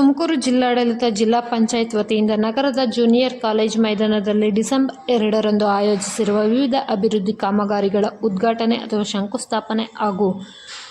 ತುಮಕೂರು ಜಿಲ್ಲಾಡಳಿತ ಜಿಲ್ಲಾ ಪಂಚಾಯತ್ ವತಿಯಿಂದ ನಗರದ ಜೂನಿಯರ್ ಕಾಲೇಜ್ ಮೈದಾನದಲ್ಲಿ ಡಿಸೆಂಬರ್ 2ರಂದು ಆಯೋಜಿಸಿರುವ ವಿವಿಧ ಅಭಿವೃದ್ಧಿ ಕಾಮಗಾರಿಗಳ ಉದ್ಘಾಟನೆ ಅಥವಾ ಶಂಕುಸ್ಥಾಪನೆ ಹಾಗೂ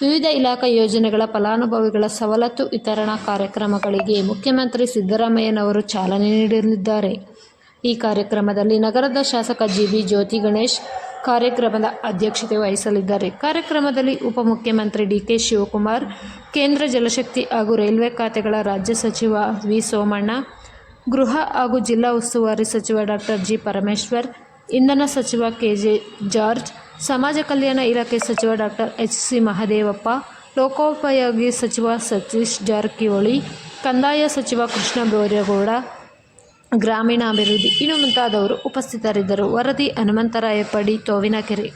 ವಿವಿಧ ಇಲಾಖಾ ಯೋಜನೆಗಳ ಫಲಾನುಭವಿಗಳ ಸವಲತ್ತು ವಿತರಣಾ ಕಾರ್ಯಕ್ರಮಗಳಿಗೆ ಮುಖ್ಯಮಂತ್ರಿ ಸಿದ್ದರಾಮಯ್ಯನವರು ಚಾಲನೆ ನೀಡಲಿದ್ದಾರೆ. ಈ ಕಾರ್ಯಕ್ರಮದಲ್ಲಿ ನಗರದ ಶಾಸಕ ಜಿಬಿ ಜ್ಯೋತಿ ಗಣೇಶ್ ಕಾರ್ಯಕ್ರಮದ ಅಧ್ಯಕ್ಷತೆ ವಹಿಸಲಿದ್ದಾರೆ. ಕಾರ್ಯಕ್ರಮದಲ್ಲಿ ಉಪಮುಖ್ಯಮಂತ್ರಿ ಡಿಕೆ ಶಿವಕುಮಾರ್, ಕೇಂದ್ರ ಜಲಶಕ್ತಿ ಹಾಗೂ ರೈಲ್ವೆ ಖಾತೆಗಳ ರಾಜ್ಯ ಸಚಿವ ವಿ ಸೋಮಣ್ಣ, ಗೃಹ ಹಾಗೂ ಜಿಲ್ಲಾ ಉಸ್ತುವಾರಿ ಸಚಿವ ಡಾಕ್ಟರ್ ಜಿ ಪರಮೇಶ್ವರ್, ಇಂಧನ ಸಚಿವ ಕೆಜೆ ಜಾರ್ಜ್, ಸಮಾಜ ಕಲ್ಯಾಣ ಇಲಾಖೆ ಸಚಿವ ಡಾಕ್ಟರ್ ಎಚ್.ಸಿ. ಮಹದೇವಪ್ಪ, ಲೋಕೋಪಯೋಗಿ ಸಚಿವ ಸತೀಶ್ ಜಾರಕಿಹೊಳಿ, ಕಂದಾಯ ಸಚಿವ ಕೃಷ್ಣ ಬೈರೇಗೌಡ, ಗ್ರಾಮೀಣಾಭಿವೃದ್ಧಿ ಇನ್ನು ಮುಂತಾದವರು ಉಪಸ್ಥಿತರಿದ್ದರು. ವರದಿ ಹನುಮಂತರಾಯ ಪಡಿ, ತೋವಿನಕೆರೆ.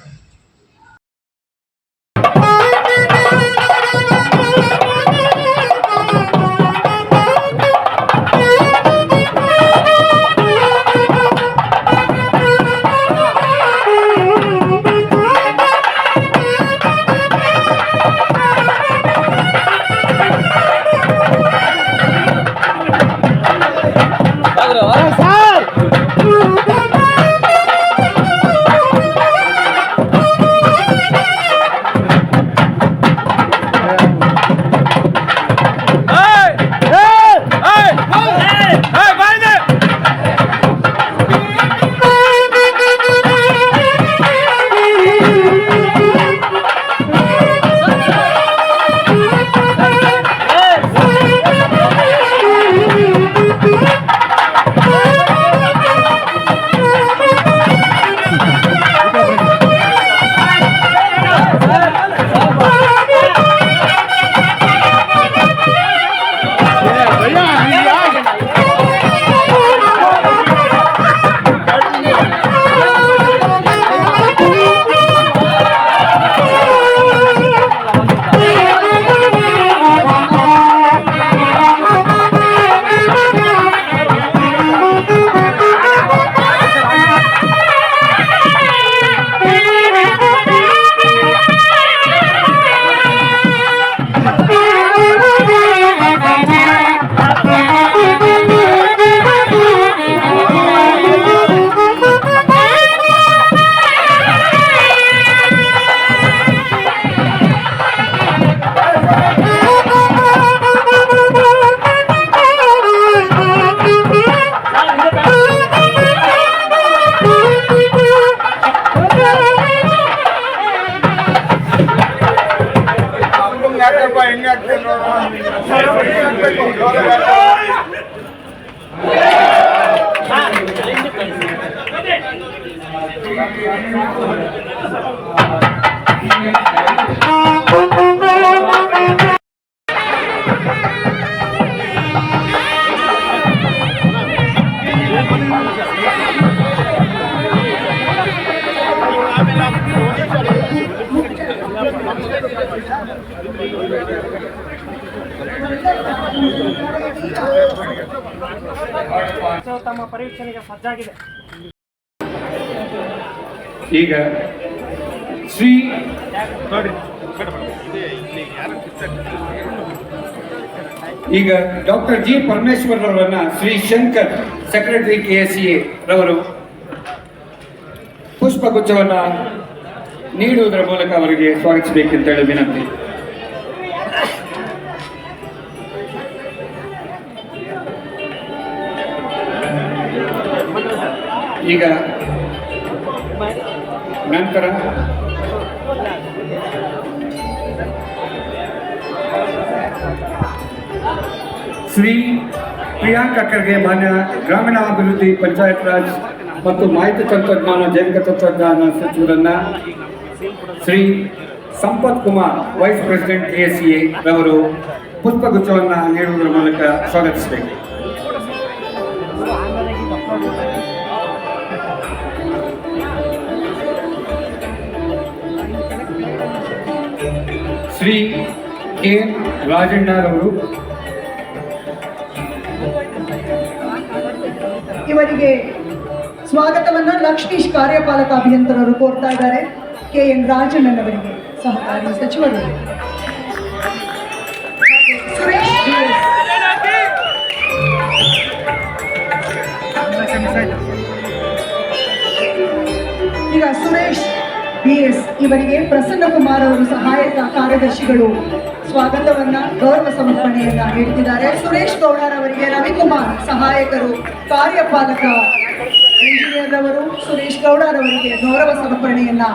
ತಮ್ಮ ಪರೀಕ್ಷೆಗೆ ಸಜ್ಜಾಗಿದೆ. ಈಗ ಶ್ರೀ ಡಾಕ್ಟರ್ ಜಿ ಪರಮೇಶ್ವರ್ ಅವರನ್ನ ಶ್ರೀ ಶಂಕರ್ ಸೆಕ್ರೆಟರಿ KSEA ರವರು ಪುಷ್ಪಗುಚ್ಛವನ್ನ ನೀಡುವುದರ ಮೂಲಕ ಅವರಿಗೆ ಸ್ವಾಗತಿಸಬೇಕೆಂತೇಳಿ ವಿನಂತಿ. ಈಗ ನಂತರ ಶ್ರೀ ಪ್ರಿಯಾಂಕ ಖರ್ಗೆ ಮಾನ್ಯ ಗ್ರಾಮೀಣಾಭಿವೃದ್ಧಿ ಪಂಚಾಯತ್ ರಾಜ್ ಮತ್ತು ಮಾಹಿತಿ ತಂತ್ರಜ್ಞಾನ ಜೈವಿಕ ತಂತ್ರಜ್ಞಾನ ಸಚಿವರನ್ನ Shri Sampath Kumar vice president KSEA ರವರು ಪುಷ್ಪಗುಚ್ಛವನ್ನು ನೀಡುವುದರ ಮೂಲಕ ಸ್ವಾಗತಿಸಬೇಕು. ಶ್ರೀ ಕೆ ರಾಜಣ್ಣರವರು ಇವರಿಗೆ ಸ್ವಾಗತವನ್ನ ಲಕ್ಷ್ಮೀಶ್ ಕಾರ್ಯಪಾಲಕ ಅಭಿಯಂತರರು ಕೋರ್ತಾ ಇದ್ದಾರೆ. KN ರಾಜಣ್ಣನವರಿಗೆ ಸಹಕಾರಿ ಸಚಿವರು ಈಗ ಸುರೇಶ್ BS ಇವರಿಗೆ ಪ್ರಸನ್ನ ಕುಮಾರ್ ಅವರು ಸಹಾಯಕ ಕಾರ್ಯದರ್ಶಿಗಳು ಸ್ವಾಗತವನ್ನ ಗೌರವ ಸಮರ್ಪಣೆಯನ್ನ ನೀಡುತ್ತಿದ್ದಾರೆ. ಸುರೇಶ್ ಗೌಡರ್ ಅವರಿಗೆ ರವಿಕುಮಾರ್ ಸಹಾಯಕರು ಕಾರ್ಯಪಾಲಕ ಇಂಜಿನಿಯರ್ ಅವರು ಸುರೇಶ್ ಗೌಡರ್ ಅವರಿಗೆ ಗೌರವ ಸಮರ್ಪಣೆಯನ್ನ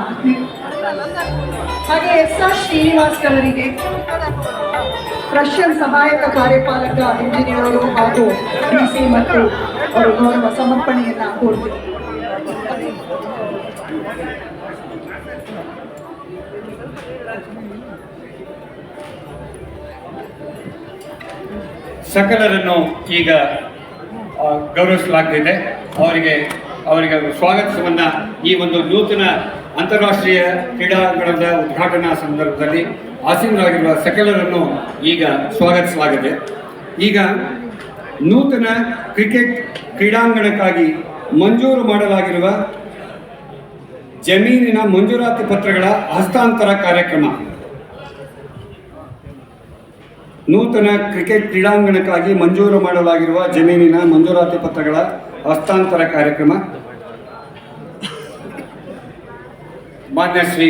ಹಾಗೆ SR ಶ್ರೀನಿವಾಸ್ ಅವರಿಗೆ ರಷ್ಯನ್ ಸಹಾಯಕ ಕಾರ್ಯಪಾಲಕ ಇಂಜಿನಿಯರ್ ಅವರು ಹಾಗೂ DC ಮತ್ತು ಅವರು ಗೌರವ ಸಮರ್ಪಣೆಯನ್ನ ಕೋರುತ್ತಾರೆ. ಸಕಲರನ್ನು ಈಗ ಗೌರವಿಸಲಾಗ್ತಿದೆ. ಅವರಿಗೆ ಸ್ವಾಗತಿಸುವನ್ನ ಈ ಒಂದು ನೂತನ ಅಂತಾರಾಷ್ಟ್ರೀಯ ಕ್ರೀಡಾಂಗಣದ ಉದ್ಘಾಟನಾ ಸಂದರ್ಭದಲ್ಲಿ ಆಸೀನರಾಗಿರುವ ಸಕಲರನ್ನು ಈಗ ಸ್ವಾಗತಿಸಲಾಗಿದೆ. ಈಗ ನೂತನ ಕ್ರಿಕೆಟ್ ಕ್ರೀಡಾಂಗಣಕ್ಕಾಗಿ ಮಂಜೂರು ಮಾಡಲಾಗಿರುವ ಜಮೀನಿನ ಮಂಜೂರಾತಿ ಪತ್ರಗಳ ಹಸ್ತಾಂತರ ಕಾರ್ಯಕ್ರಮ. ನೂತನ ಕ್ರಿಕೆಟ್ ಕ್ರೀಡಾಂಗಣಕ್ಕಾಗಿ ಮಂಜೂರು ಮಾಡಲಾಗಿರುವ ಜಮೀನಿನ ಮಂಜೂರಾತಿ ಪತ್ರಗಳ ಹಸ್ತಾಂತರ ಕಾರ್ಯಕ್ರಮ ಮಾನ್ಯ ಶ್ರೀ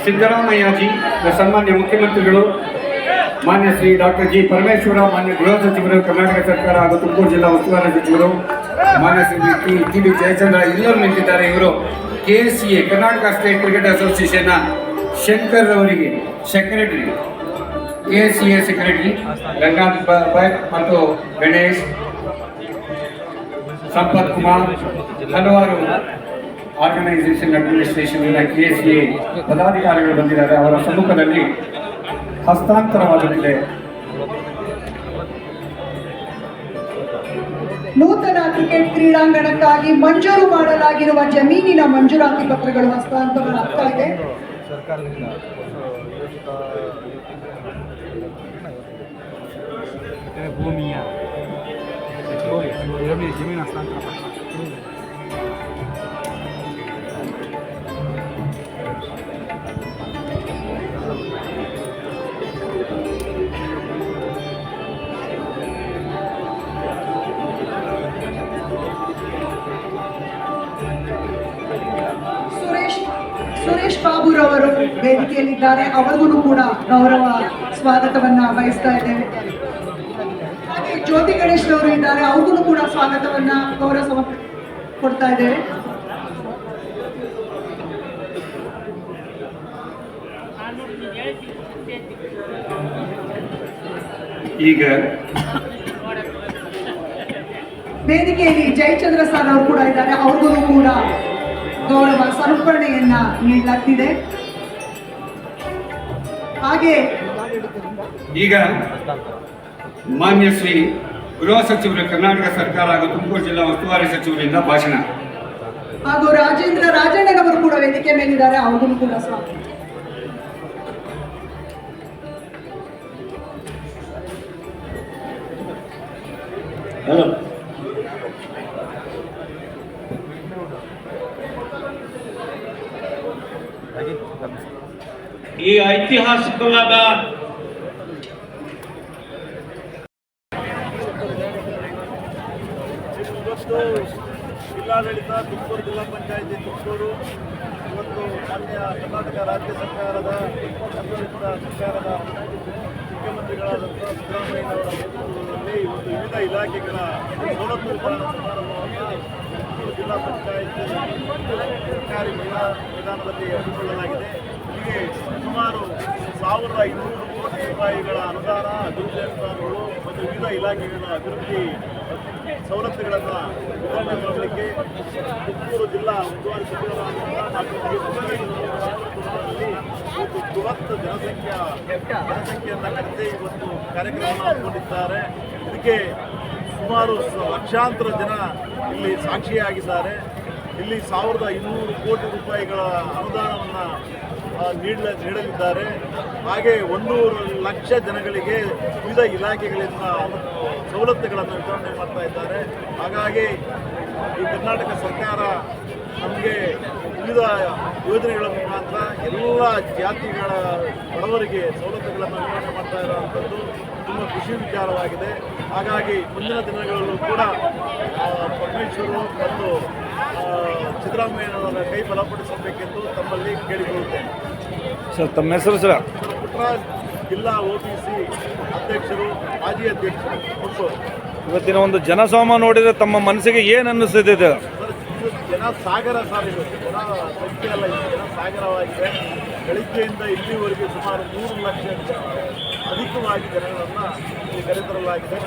ಸಿದ್ದರಾಮಯ್ಯಜಿ, ಸನ್ಮಾನ್ಯ ಮುಖ್ಯಮಂತ್ರಿಗಳು, ಮಾನ್ಯ ಶ್ರೀ ಡಾಕ್ಟರ್ G. ಪರಮೇಶ್ವರ, ಮಾನ್ಯ ಗೃಹ ಸಚಿವರು, ಕರ್ನಾಟಕ ಸರ್ಕಾರ ಹಾಗೂ ತುಮಕೂರು ಜಿಲ್ಲಾ ಉಸ್ತುವಾರಿ ಸಚಿವರು, ಮಾನ್ಯ ಶ್ರೀ TB ಜಯಚಂದ್ರ ಎಲ್ಲರೂ ನಿಂತಿದ್ದಾರೆ. ಇವರು KSCA ಕರ್ನಾಟಕ ಸ್ಟೇಟ್ ಕ್ರಿಕೆಟ್ ಅಸೋಸಿಯೇಷನ್ನ ಶಂಕರ್ ಅವರಿಗೆ secretary, KSCA secretary Ranganath Bhat ಮತ್ತು ಗಣೇಶ್, ಸಂಪತ್ ಕುಮಾರ್, ಹಲವಾರು ಆರ್ಗನೈಸೇಷನ್ ಅಡ್ಮಿನಿಸ್ಟ್ರೇಷನ್ KSCA ಪದಾಧಿಕಾರಿಗಳು ಬಂದಿದ್ದಾರೆ. ಅವರ ಸಮ್ಮುಖದಲ್ಲಿ ಹಸ್ತಾಂತರವಾಗುತ್ತಿದೆ. ನೂತನ ಕ್ರಿಕೆಟ್ ಕ್ರೀಡಾಂಗಣಕ್ಕಾಗಿ ಮಂಜೂರು ಮಾಡಲಾಗಿರುವ ಜಮೀನಿನ ಮಂಜೂರಾತಿ ಪತ್ರಗಳು ಹಸ್ತಾಂತರವಾಗ್ತಾ ಇದೆ. ಭೂಮಿಯ ಜಮೀನು ಹಸ್ತಾಂತರ ಸುರೇಶ್ ಬಾಬುರವರು ವೇದಿಕೆಯಲ್ಲಿದ್ದಾರೆ. ಅವರಿಗೂ ಕೂಡ ಗೌರವ ಸ್ವಾಗತವನ್ನ ಬಯಸ್ತಾ ಇದ್ದೇವೆ. ಹಾಗೆ ಜ್ಯೋತಿ ಗಣೇಶ್ ಅವರು ಇದ್ದಾರೆ. ಅವ್ರಿಗೂ ಕೂಡ ಸ್ವಾಗತವನ್ನ ಗೌರವ ಕೊಡ್ತಾ ಇದ್ದೇವೆ. ಈಗ ವೇದಿಕೆಯಲ್ಲಿ ಜಯಚಂದ್ರ ಸರ್ ಅವರು ಕೂಡ ಇದ್ದಾರೆ. ಅವ್ರಿಗೂ ಕೂಡ ಗೌರವ ಸಮರ್ಪಣೆಯನ್ನ ನೀಡಲಾಗ್ತಿದೆ. ಹಾಗೆ ಈಗ ಮಾನ್ಯ ಶ್ರೀ ಗೃಹ ಸಚಿವರು, ಕರ್ನಾಟಕ ಸರ್ಕಾರ ಹಾಗೂ ತುಮಕೂರು ಜಿಲ್ಲಾ ಉಸ್ತುವಾರಿ ಸಚಿವರಿಂದ ಭಾಷಣ ಹಾಗೂ ರಾಜಣ್ಣನವರು ಕೂಡ ವೇದಿಕೆ ಮೇಲಿದ್ದಾರೆ. ಅವ್ರಿಗೂ ಕೂಡ ಸ್ವಾಗತ. ಈ ಐತಿಹಾಸಿಕವಾದ ಜಿಲ್ಲಾಡಳಿತ, ತುಮಕೂರು ಜಿಲ್ಲಾ ಪಂಚಾಯಿತಿ ತುಮಕೂರು, ಇವತ್ತು ಮಾನ್ಯ ಕರ್ನಾಟಕ ರಾಜ್ಯ ಸರ್ಕಾರದ ಆಡಳಿತ ಸರ್ಕಾರದ ಮುಖ್ಯಮಂತ್ರಿಗಳಾದಂಥ ಸಿದ್ದರಾಮಯ್ಯನವರ ನೇತೃತ್ವದಲ್ಲಿ ಇವತ್ತು ವಿವಿಧ ಇಲಾಖೆಗಳ ಸವಲತ್ತು ವಿತರಣಾ ಸಮಾರಂಭವನ್ನು ತುಮಕೂರು ಜಿಲ್ಲಾ ಪಂಚಾಯಿತಿ ಸರ್ಕಾರಿ ಮೈದಾನದಲ್ಲಿ ಹಮ್ಮಿಕೊಳ್ಳಲಾಗಿದೆ. ಹೀಗೆ ಸುಮಾರು 1500 ಕೋಟಿ ರೂಪಾಯಿಗಳ ಅನುದಾನ, ಅಭಿವೃದ್ಧಿ ಅನುದಾನಗಳು ಮತ್ತು ವಿವಿಧ ಇಲಾಖೆಗಳ ಅಭಿವೃದ್ಧಿ ಸವಲತ್ತುಗಳನ್ನು ವಿತರಣೆ ಮಾಡಲಿಕ್ಕೆ ತುಮಕೂರು ಜಿಲ್ಲಾ ಉಸ್ತುವಾರಿ ಸಚಿವರಾದಂತಹ ಡಾಕ್ಟರ್ ಇವತ್ತು ಬೃಹತ್ ಜನಸಂಖ್ಯೆಯನ್ನು ಕರೆಸಿ ಇವತ್ತು ಕಾರ್ಯಕ್ರಮವನ್ನು ಹಮ್ಮಿಕೊಂಡಿದ್ದಾರೆ. ಇದಕ್ಕೆ ಸುಮಾರು ಲಕ್ಷಾಂತರ ಜನ ಇಲ್ಲಿ ಸಾಕ್ಷಿಯಾಗಿದ್ದಾರೆ. ಇಲ್ಲಿ 1200 ಕೋಟಿ ರೂಪಾಯಿಗಳ ಅನುದಾನವನ್ನು ನೀಡಲಿದ್ದಾರೆ. ಹಾಗೆ 1 ಲಕ್ಷ ಜನಗಳಿಗೆ ವಿವಿಧ ಇಲಾಖೆಗಳಿಂದ ಸವಲತ್ತುಗಳನ್ನು ವಿತರಣೆ ಮಾಡ್ತಾ ಇದ್ದಾರೆ. ಹಾಗಾಗಿ ಈ ಕರ್ನಾಟಕ ಸರ್ಕಾರ ನಮಗೆ ವಿವಿಧ ಯೋಜನೆಗಳ ಮುಖಾಂತರ ಎಲ್ಲ ಜಾತಿಗಳ ಬಡವರಿಗೆ ಸವಲತ್ತುಗಳನ್ನು ವಿತರಣೆ ಮಾಡ್ತಾ ಇರುವಂಥದ್ದು ತುಂಬ ಖುಷಿ ವಿಚಾರವಾಗಿದೆ. ಹಾಗಾಗಿ ಮುಂದಿನ ದಿನಗಳಲ್ಲೂ ಕೂಡ ಪರಮೇಶ್ವರು ಮತ್ತು ಸಿದ್ದರಾಮಯ್ಯನವರ ಕೈ ಬಲಪಡಿಸಬೇಕೆಂದು ತಮ್ಮಲ್ಲಿ ಕೇಳಿಕೊಳ್ಳುತ್ತೇನೆ. ಸರ್ ತಮ್ಮ ಹೆಸರು ಸರ್? ಪುಟ್ಟರಾಜ್, ಜಿಲ್ಲಾ OBC ಅಧ್ಯಕ್ಷರು, ಮಾಜಿ ಅಧ್ಯಕ್ಷರು, ಹುಟ್ಟೂರು. ಇವತ್ತಿನ ಒಂದು ಜನಸಾಮಾನ್ಯ ನೋಡಿದರೆ ತಮ್ಮ ಮನಸ್ಸಿಗೆ ಏನು ಅನ್ನಿಸ್ತಿದೆ? ಸರ್, ಇದು ಜನಸಾಗರ ಸರ್. ಇದು ಜನ ಸಂಖ್ಯೆ ಅಲ್ಲ, ಇದು ಜನಸಾಗರವಾಗಿದೆ. ಬೆಳಿಗ್ಗೆಯಿಂದ ಇಲ್ಲಿವರೆಗೆ ಸುಮಾರು 3 ಲಕ್ಷ ಅಧಿಕವಾಗಿ ಜನಗಳನ್ನು ಇಲ್ಲಿ ಕರೆತರಲಾಗಿದೆ.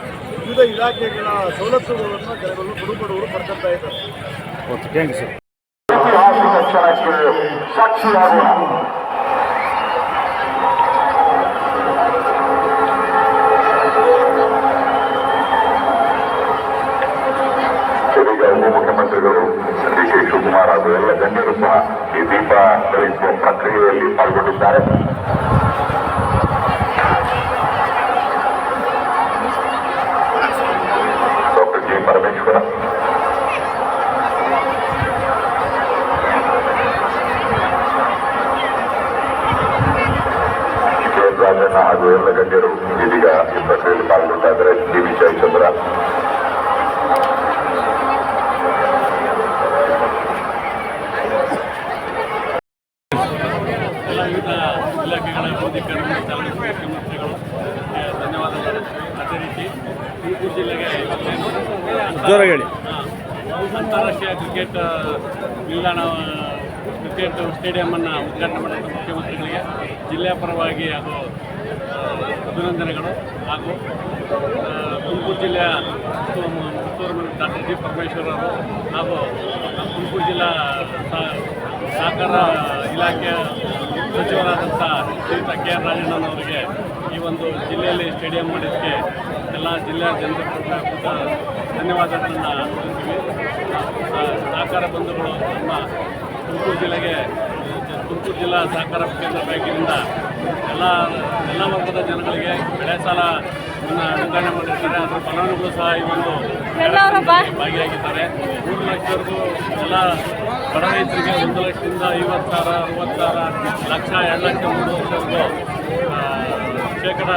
ವಿವಿಧ ಇಲಾಖೆಗಳ ಸವಲತ್ತುಗಳನ್ನು ಜನಗಳು ಬಡವರು ಪಡ್ಕೊಳ್ತಾ ಇದ್ದಾರೆ. Okay, thank you sir. ಐತಿಹಾಸಿಕ ಕ್ಷಣಕ್ಕೆ ಸಾಕ್ಷಿಯಾಗುವ ಈಗ ಉಪಮುಖ್ಯಮಂತ್ರಿಗಳು ಡಿ.ಕೆ. ಶಿವಕುಮಾರ್ ಹಾಗೂ ಎಲ್ಲ ಗಣ್ಯರು ಸಹ ಈ ದೀಪ ಬೆಳಗಿಸುವ ಪ್ರಕ್ರಿಯೆಯಲ್ಲಿ ಪಾಲ್ಗೊಂಡಿದ್ದಾರೆ. Doctor G. ಪರಮೇಶ್ವರ, ರಾಜಣ್ಣ ಹಾಗೂ ಎಲ್ಲ ಗಣ್ಯರು ಇದೀಗ ಈ ಪ್ರಕ್ರಿಯೆಯಲ್ಲಿ ಪಾಲ್ಗೊಳ್ತಾ ಇದ್ದಾರೆ. ಡಿ.ವಿ. ಜಯಚಂದ್ರ, ಎಲ್ಲ ವಿವಿಧ ಇಲಾಖೆಗಳ ಅಭಿವೃದ್ಧೀಕರಣ ಚಾಲನೆ ಮುಖ್ಯಮಂತ್ರಿಗಳು ಧನ್ಯವಾದಗಳು. ಅದೇ ರೀತಿ ತುಮಕೂರು ಜಿಲ್ಲೆಗೆ ಜೋರಾಗಿ ಹೇಳಿ. ಅಂತಾರಾಷ್ಟ್ರೀಯ ಕ್ರಿಕೆಟ್ ನಿಲ್ದಾಣ ಕ್ರಿಕೆಟ್ ಸ್ಟೇಡಿಯಮನ್ನು ಉದ್ಘಾಟನೆ ಮಾಡಿದ ಮುಖ್ಯಮಂತ್ರಿಗಳಿಗೆ ಜಿಲ್ಲೆಯ ಪರವಾಗಿ ಹಾಗೂ ಅಭಿನಂದನೆಗಳು. ಹಾಗೂ ತುಮಕೂರು ಜಿಲ್ಲೆಯ ಮುಖ್ಯಮಂತ್ರಿ ಡಾಕ್ಟರ್ ಜಿ. ಪರಮೇಶ್ವರ್ ಅವರು ಹಾಗೂ ತುಮಕೂರು ಜಿಲ್ಲಾ ಸಹಕಾರ ಇಲಾಖೆಯ ಸಚಿವರಾದಂಥ ಶ್ರೀಯುತ ಕೆ.ಆರ್. ರಾಜಣ್ಣನವರಿಗೆ ಈ ಒಂದು ಜಿಲ್ಲೆಯಲ್ಲಿ ಸ್ಟೇಡಿಯಂ ಮಾಡಿದ್ದಕ್ಕೆ ಎಲ್ಲ ಜಿಲ್ಲೆಯ ಜನರ ಕೂಡ ಧನ್ಯವಾದಗಳನ್ನು ತಿಳಿಸ್ತೀವಿ. ಸಹಕಾರ ಬಂಧುಗಳು ನಮ್ಮ ತುಮಕೂರು ಜಿಲ್ಲಾ ಸಹಕಾರ ಕೇಂದ್ರ ಬ್ಯಾಂಕಿನಿಂದ ಎಲ್ಲ ವರ್ಗದ ಜನಗಳಿಗೆ ಬೆಳೆ ಸಾಲ ವಿತರಣೆ ಮಾಡಿರ್ತಾರೆ. ಅದರ ಫಲಾನುಭವಿಗಳು ಸಹ ಈ ಒಂದು ಭಾಗಿಯಾಗಿದ್ದಾರೆ. 3 ಲಕ್ಷವರೆಗೂ ಎಲ್ಲ ಬಡ ರೈತರಿಗೆ 1 ಲಕ್ಷದಿಂದ 50,000, 60,000, ಲಕ್ಷ, 2 ಲಕ್ಷ, 3 ಲಕ್ಷವರೆಗೂ ಶೇಕಡ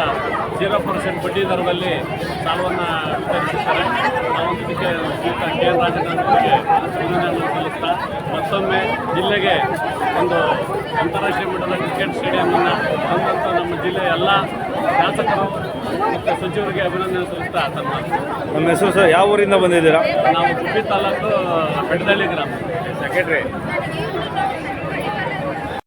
0% ಬಡ್ಡಿ ದರದಲ್ಲಿ ಸಾಲವನ್ನು ವಿತರಿಸುತ್ತಾರೆ. ಆ ಒಂದು ಇದಕ್ಕೆ ಶ್ರೀಯುತ ಕೆ.ಆರ್. ರಾಜಣ್ಣನವರಿಗೆ ಅಭಿನಂದನೆ ಸಲ್ಲಿಸ್ತಾ ಮತ್ತೊಮ್ಮೆ ಜಿಲ್ಲೆಗೆ ಒಂದು ಅಂತಾರಾಷ್ಟ್ರೀಯ ಮಟ್ಟದ ಕ್ರಿಕೆಟ್ ಸ್ಟೇಡಿಯಮನ್ನು ತಂದಂಥ ನಮ್ಮ ಜಿಲ್ಲೆಯ ಎಲ್ಲ ಶಾಸಕರು ಮತ್ತು ಸಚಿವರಿಗೆ ಅಭಿನಂದನೆ ಸಲ್ಲಿಸ್ತಾ ತಮ್ಮ ನಮ್ಮ ಹೆಸರು ಸರ್? ಯಾವ ಊರಿಂದ ಬಂದಿದ್ದೀರಾ? ನಾವು ಗುಬ್ಬಿ ತಾಲೂಕು ಬೆಟ್ಟದಳ್ಳಿ ಗ್ರಾಮ. ಸೆಕ್ರೆಟ್ರಿ.